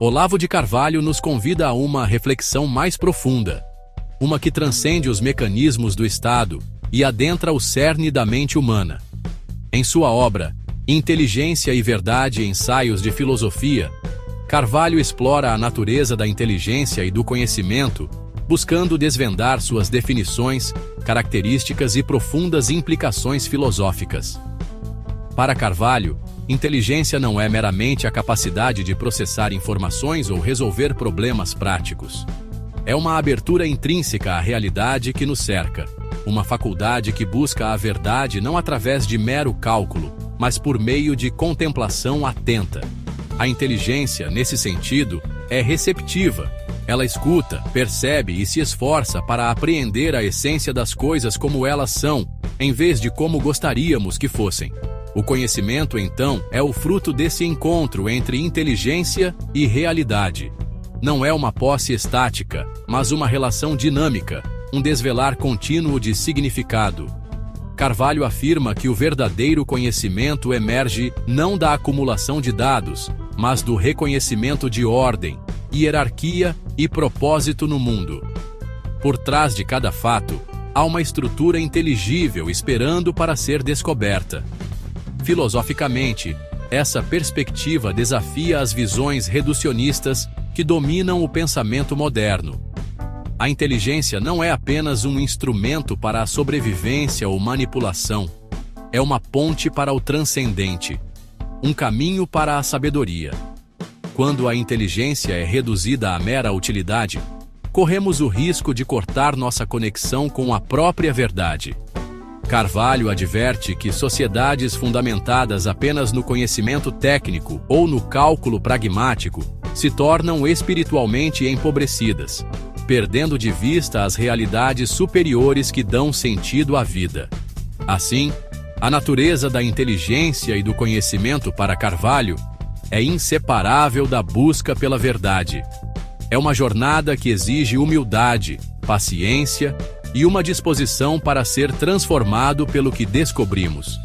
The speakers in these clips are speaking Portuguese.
Olavo de Carvalho nos convida a uma reflexão mais profunda, uma que transcende os mecanismos do Estado e adentra o cerne da mente humana. Em sua obra, Inteligência e Verdade, Ensaios de Filosofia, Carvalho explora a natureza da inteligência e do conhecimento, buscando desvendar suas definições, características e profundas implicações filosóficas. Para Carvalho, inteligência não é meramente a capacidade de processar informações ou resolver problemas práticos. É uma abertura intrínseca à realidade que nos cerca, uma faculdade que busca a verdade não através de mero cálculo, mas por meio de contemplação atenta. A inteligência, nesse sentido, é receptiva. Ela escuta, percebe e se esforça para apreender a essência das coisas como elas são, em vez de como gostaríamos que fossem. O conhecimento, então, é o fruto desse encontro entre inteligência e realidade. Não é uma posse estática, mas uma relação dinâmica, um desvelar contínuo de significado. Carvalho afirma que o verdadeiro conhecimento emerge não da acumulação de dados, mas do reconhecimento de ordem, hierarquia e propósito no mundo. Por trás de cada fato, há uma estrutura inteligível esperando para ser descoberta. Filosoficamente, essa perspectiva desafia as visões reducionistas que dominam o pensamento moderno. A inteligência não é apenas um instrumento para a sobrevivência ou manipulação. É uma ponte para o transcendente, um caminho para a sabedoria. Quando a inteligência é reduzida à mera utilidade, corremos o risco de cortar nossa conexão com a própria verdade. Carvalho adverte que sociedades fundamentadas apenas no conhecimento técnico ou no cálculo pragmático se tornam espiritualmente empobrecidas, perdendo de vista as realidades superiores que dão sentido à vida. Assim, a natureza da inteligência e do conhecimento para Carvalho é inseparável da busca pela verdade. É uma jornada que exige humildade, paciência e uma disposição para ser transformado pelo que descobrimos.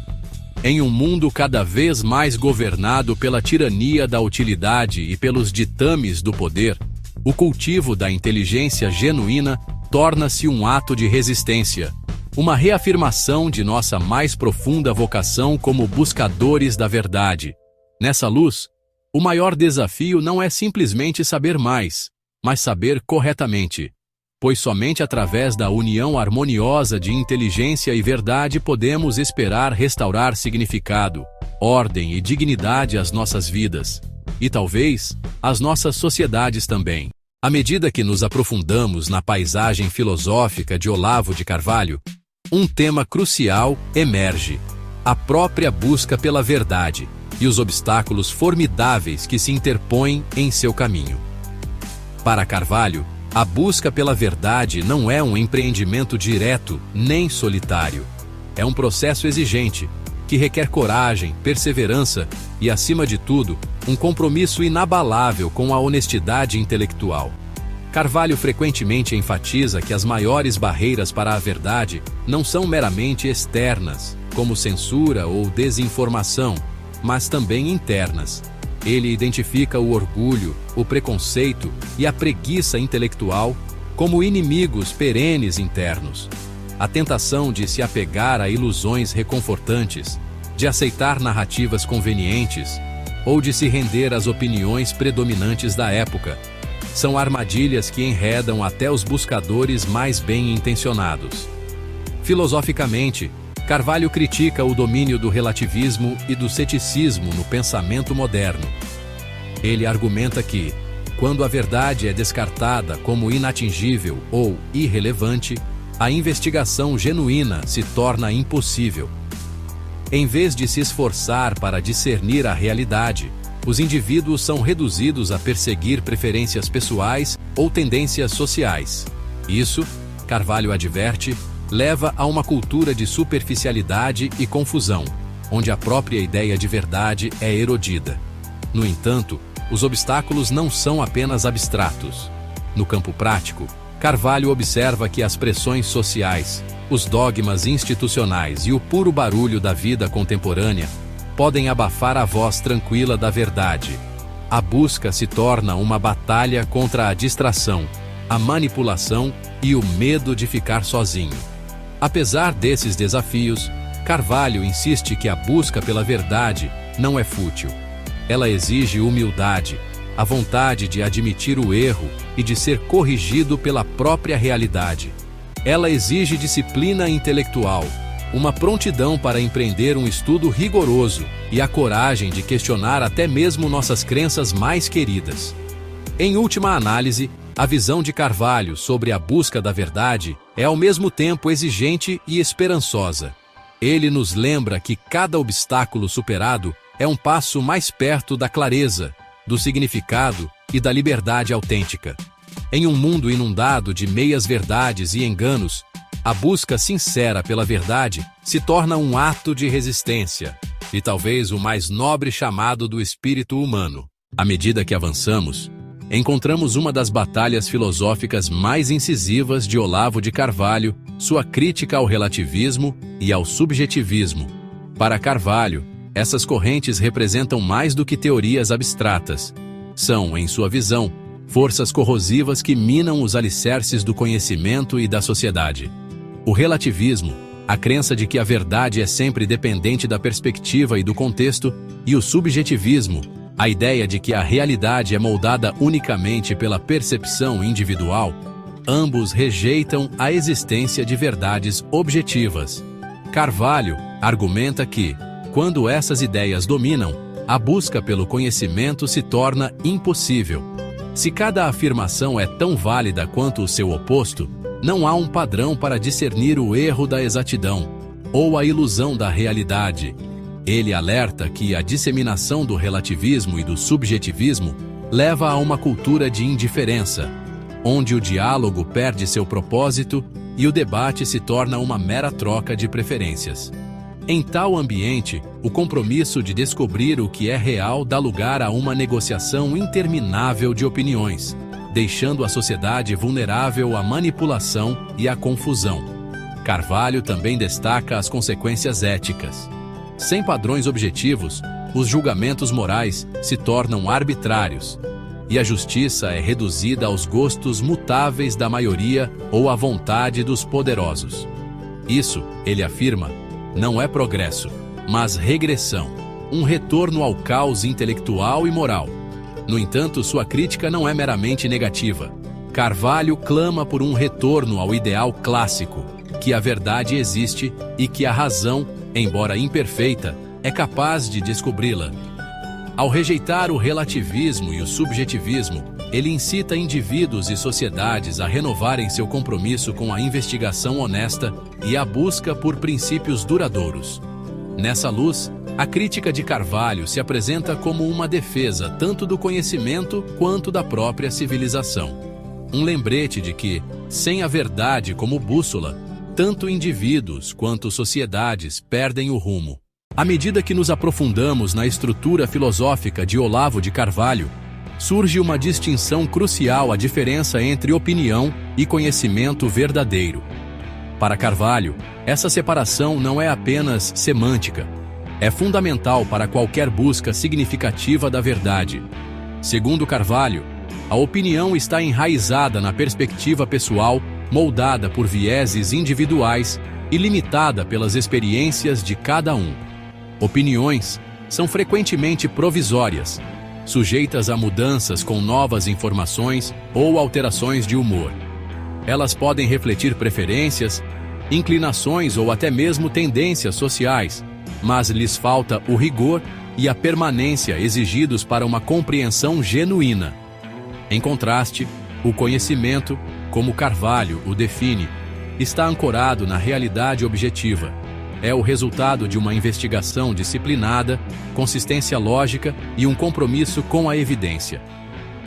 Em um mundo cada vez mais governado pela tirania da utilidade e pelos ditames do poder, o cultivo da inteligência genuína torna-se um ato de resistência, uma reafirmação de nossa mais profunda vocação como buscadores da verdade. Nessa luz, o maior desafio não é simplesmente saber mais, mas saber corretamente, pois somente através da união harmoniosa de inteligência e verdade podemos esperar restaurar significado, ordem e dignidade às nossas vidas, e talvez às nossas sociedades também. À medida que nos aprofundamos na paisagem filosófica de Olavo de Carvalho, um tema crucial emerge: a própria busca pela verdade e os obstáculos formidáveis que se interpõem em seu caminho. Para Carvalho, a busca pela verdade não é um empreendimento direto nem solitário. É um processo exigente, que requer coragem, perseverança e, acima de tudo, um compromisso inabalável com a honestidade intelectual. Carvalho frequentemente enfatiza que as maiores barreiras para a verdade não são meramente externas, como censura ou desinformação, mas também internas. Ele identifica o orgulho, o preconceito e a preguiça intelectual como inimigos perenes internos. A tentação de se apegar a ilusões reconfortantes, de aceitar narrativas convenientes ou de se render às opiniões predominantes da época são armadilhas que enredam até os buscadores mais bem-intencionados. Filosoficamente, Carvalho critica o domínio do relativismo e do ceticismo no pensamento moderno. Ele argumenta que, quando a verdade é descartada como inatingível ou irrelevante, a investigação genuína se torna impossível. Em vez de se esforçar para discernir a realidade, os indivíduos são reduzidos a perseguir preferências pessoais ou tendências sociais. Isso, Carvalho adverte, leva a uma cultura de superficialidade e confusão, onde a própria ideia de verdade é erodida. No entanto, os obstáculos não são apenas abstratos. No campo prático, Carvalho observa que as pressões sociais, os dogmas institucionais e o puro barulho da vida contemporânea podem abafar a voz tranquila da verdade. A busca se torna uma batalha contra a distração, a manipulação e o medo de ficar sozinho. Apesar desses desafios, Carvalho insiste que a busca pela verdade não é fútil. Ela exige humildade, a vontade de admitir o erro e de ser corrigido pela própria realidade. Ela exige disciplina intelectual, uma prontidão para empreender um estudo rigoroso e a coragem de questionar até mesmo nossas crenças mais queridas. Em última análise, a visão de Carvalho sobre a busca da verdade é ao mesmo tempo exigente e esperançosa. Ele nos lembra que cada obstáculo superado é um passo mais perto da clareza, do significado e da liberdade autêntica. Em um mundo inundado de meias-verdades e enganos, a busca sincera pela verdade se torna um ato de resistência e talvez o mais nobre chamado do espírito humano. À medida que avançamos, encontramos uma das batalhas filosóficas mais incisivas de Olavo de Carvalho, sua crítica ao relativismo e ao subjetivismo. Para Carvalho, essas correntes representam mais do que teorias abstratas. São, em sua visão, forças corrosivas que minam os alicerces do conhecimento e da sociedade. O relativismo, a crença de que a verdade é sempre dependente da perspectiva e do contexto, e o subjetivismo, a ideia de que a realidade é moldada unicamente pela percepção individual, ambos rejeitam a existência de verdades objetivas. Carvalho argumenta que, quando essas ideias dominam, a busca pelo conhecimento se torna impossível. Se cada afirmação é tão válida quanto o seu oposto, não há um padrão para discernir o erro da exatidão ou a ilusão da realidade. Ele alerta que a disseminação do relativismo e do subjetivismo leva a uma cultura de indiferença, onde o diálogo perde seu propósito e o debate se torna uma mera troca de preferências. Em tal ambiente, o compromisso de descobrir o que é real dá lugar a uma negociação interminável de opiniões, deixando a sociedade vulnerável à manipulação e à confusão. Carvalho também destaca as consequências éticas. Sem padrões objetivos, os julgamentos morais se tornam arbitrários, e a justiça é reduzida aos gostos mutáveis da maioria ou à vontade dos poderosos. Isso, ele afirma, não é progresso, mas regressão, um retorno ao caos intelectual e moral. No entanto, sua crítica não é meramente negativa. Carvalho clama por um retorno ao ideal clássico, que a verdade existe e que a razão, embora imperfeita, é capaz de descobri-la. Ao rejeitar o relativismo e o subjetivismo, ele incita indivíduos e sociedades a renovarem seu compromisso com a investigação honesta e a busca por princípios duradouros. Nessa luz, a crítica de Carvalho se apresenta como uma defesa tanto do conhecimento quanto da própria civilização. Um lembrete de que, sem a verdade como bússola, tanto indivíduos quanto sociedades perdem o rumo. À medida que nos aprofundamos na estrutura filosófica de Olavo de Carvalho, surge uma distinção crucial à diferença entre opinião e conhecimento verdadeiro. Para Carvalho, essa separação não é apenas semântica, é fundamental para qualquer busca significativa da verdade. Segundo Carvalho, a opinião está enraizada na perspectiva pessoal, moldada por vieses individuais e limitada pelas experiências de cada um. Opiniões são frequentemente provisórias, sujeitas a mudanças com novas informações ou alterações de humor. Elas podem refletir preferências, inclinações ou até mesmo tendências sociais, mas lhes falta o rigor e a permanência exigidos para uma compreensão genuína. Em contraste, o conhecimento, como Carvalho o define, está ancorado na realidade objetiva. É o resultado de uma investigação disciplinada, consistência lógica e um compromisso com a evidência.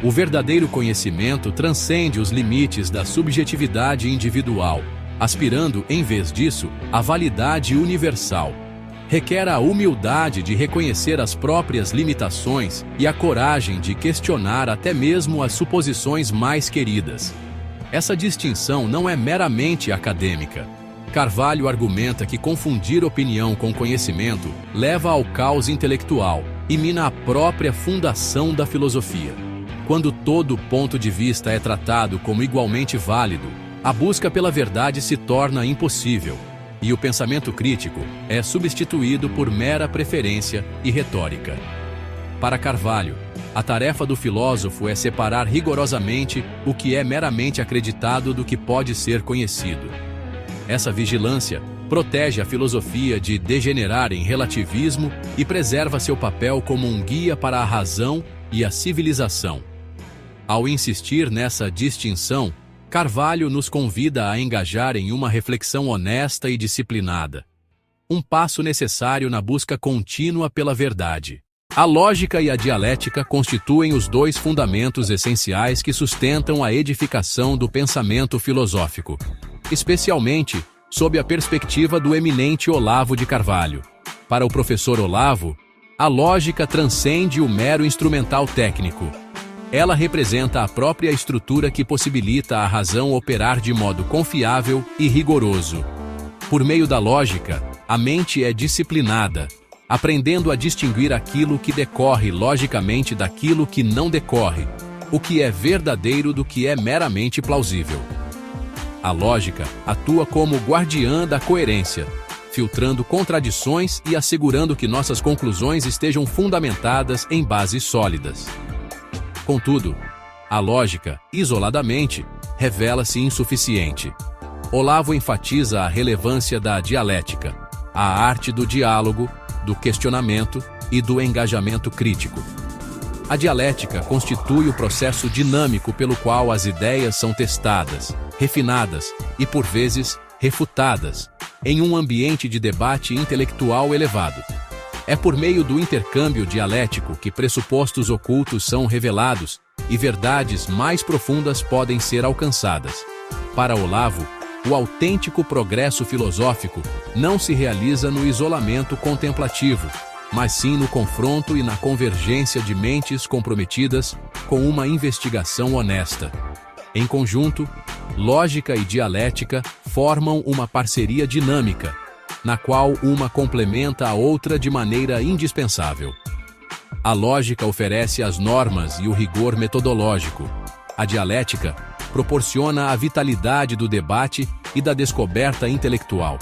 O verdadeiro conhecimento transcende os limites da subjetividade individual, aspirando, em vez disso, à validade universal. Requer a humildade de reconhecer as próprias limitações e a coragem de questionar até mesmo as suposições mais queridas. Essa distinção não é meramente acadêmica. Carvalho argumenta que confundir opinião com conhecimento leva ao caos intelectual, e mina a própria fundação da filosofia. Quando todo ponto de vista é tratado como igualmente válido, a busca pela verdade se torna impossível, e o pensamento crítico é substituído por mera preferência e retórica. Para Carvalho, a tarefa do filósofo é separar rigorosamente o que é meramente acreditado do que pode ser conhecido. Essa vigilância protege a filosofia de degenerar em relativismo e preserva seu papel como um guia para a razão e a civilização. Ao insistir nessa distinção, Carvalho nos convida a engajar em uma reflexão honesta e disciplinada. Um passo necessário na busca contínua pela verdade. A lógica e a dialética constituem os dois fundamentos essenciais que sustentam a edificação do pensamento filosófico, especialmente sob a perspectiva do eminente Olavo de Carvalho. Para o professor Olavo, a lógica transcende o mero instrumental técnico. Ela representa a própria estrutura que possibilita a razão operar de modo confiável e rigoroso. Por meio da lógica, a mente é disciplinada, aprendendo a distinguir aquilo que decorre logicamente daquilo que não decorre, o que é verdadeiro do que é meramente plausível. A lógica atua como guardiã da coerência, filtrando contradições e assegurando que nossas conclusões estejam fundamentadas em bases sólidas. Contudo, a lógica, isoladamente, revela-se insuficiente. Olavo enfatiza a relevância da dialética, a arte do diálogo, do questionamento e do engajamento crítico. A dialética constitui o processo dinâmico pelo qual as ideias são testadas, refinadas e, por vezes, refutadas, em um ambiente de debate intelectual elevado. É por meio do intercâmbio dialético que pressupostos ocultos são revelados e verdades mais profundas podem ser alcançadas. Para Olavo, o autêntico progresso filosófico não se realiza no isolamento contemplativo, mas sim no confronto e na convergência de mentes comprometidas com uma investigação honesta. Em conjunto, lógica e dialética formam uma parceria dinâmica, na qual uma complementa a outra de maneira indispensável. A lógica oferece as normas e o rigor metodológico. A dialética proporciona a vitalidade do debate e da descoberta intelectual.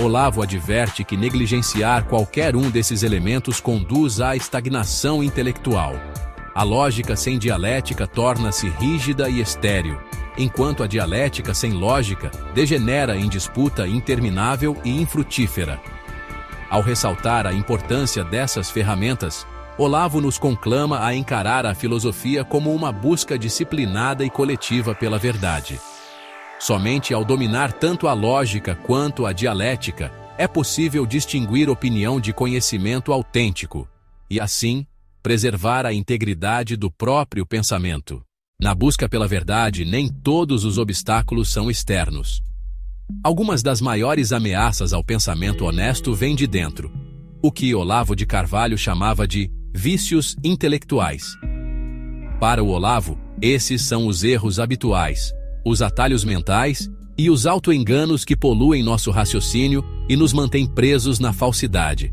Olavo adverte que negligenciar qualquer um desses elementos conduz à estagnação intelectual. A lógica sem dialética torna-se rígida e estéril, enquanto a dialética sem lógica degenera em disputa interminável e infrutífera. Ao ressaltar a importância dessas ferramentas, Olavo nos conclama a encarar a filosofia como uma busca disciplinada e coletiva pela verdade. Somente ao dominar tanto a lógica quanto a dialética, é possível distinguir opinião de conhecimento autêntico, e assim, preservar a integridade do próprio pensamento. Na busca pela verdade, nem todos os obstáculos são externos. Algumas das maiores ameaças ao pensamento honesto vêm de dentro, o que Olavo de Carvalho chamava de vícios intelectuais. Para o Olavo, esses são os erros habituais, os atalhos mentais e os autoenganos que poluem nosso raciocínio e nos mantêm presos na falsidade.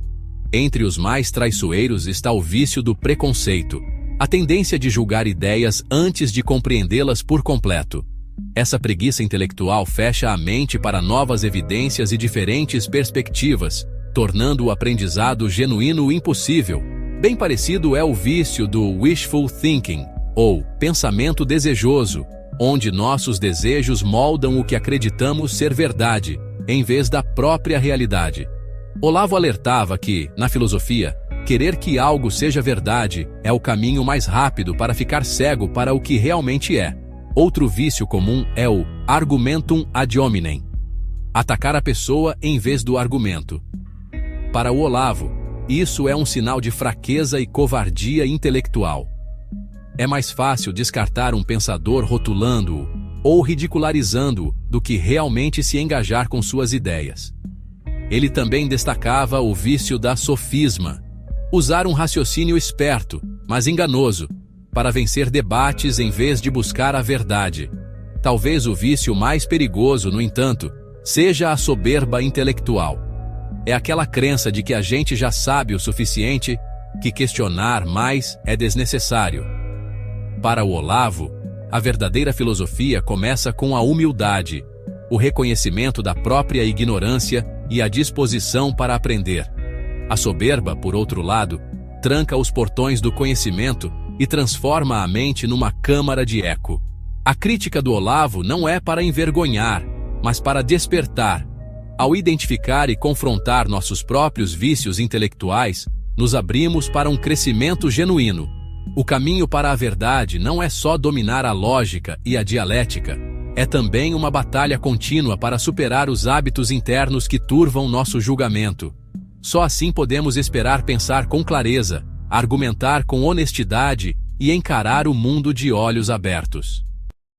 Entre os mais traiçoeiros está o vício do preconceito, a tendência de julgar ideias antes de compreendê-las por completo. Essa preguiça intelectual fecha a mente para novas evidências e diferentes perspectivas, tornando o aprendizado genuíno impossível. Bem parecido é o vício do wishful thinking, ou pensamento desejoso, onde nossos desejos moldam o que acreditamos ser verdade, em vez da própria realidade. Olavo alertava que, na filosofia, querer que algo seja verdade é o caminho mais rápido para ficar cego para o que realmente é. Outro vício comum é o argumentum ad hominem, atacar a pessoa em vez do argumento. Para o Olavo, isso é um sinal de fraqueza e covardia intelectual. É mais fácil descartar um pensador rotulando-o ou ridicularizando-o do que realmente se engajar com suas ideias. Ele também destacava o vício da sofisma, usar um raciocínio esperto, mas enganoso, para vencer debates em vez de buscar a verdade. Talvez o vício mais perigoso, no entanto, seja a soberba intelectual. É aquela crença de que a gente já sabe o suficiente que questionar mais é desnecessário. Para o Olavo, a verdadeira filosofia começa com a humildade, o reconhecimento da própria ignorância e a disposição para aprender. A soberba, por outro lado, tranca os portões do conhecimento e transforma a mente numa câmara de eco. A crítica do Olavo não é para envergonhar, mas para despertar. Ao identificar e confrontar nossos próprios vícios intelectuais, nos abrimos para um crescimento genuíno. O caminho para a verdade não é só dominar a lógica e a dialética, é também uma batalha contínua para superar os hábitos internos que turvam nosso julgamento. Só assim podemos esperar pensar com clareza, argumentar com honestidade e encarar o mundo de olhos abertos.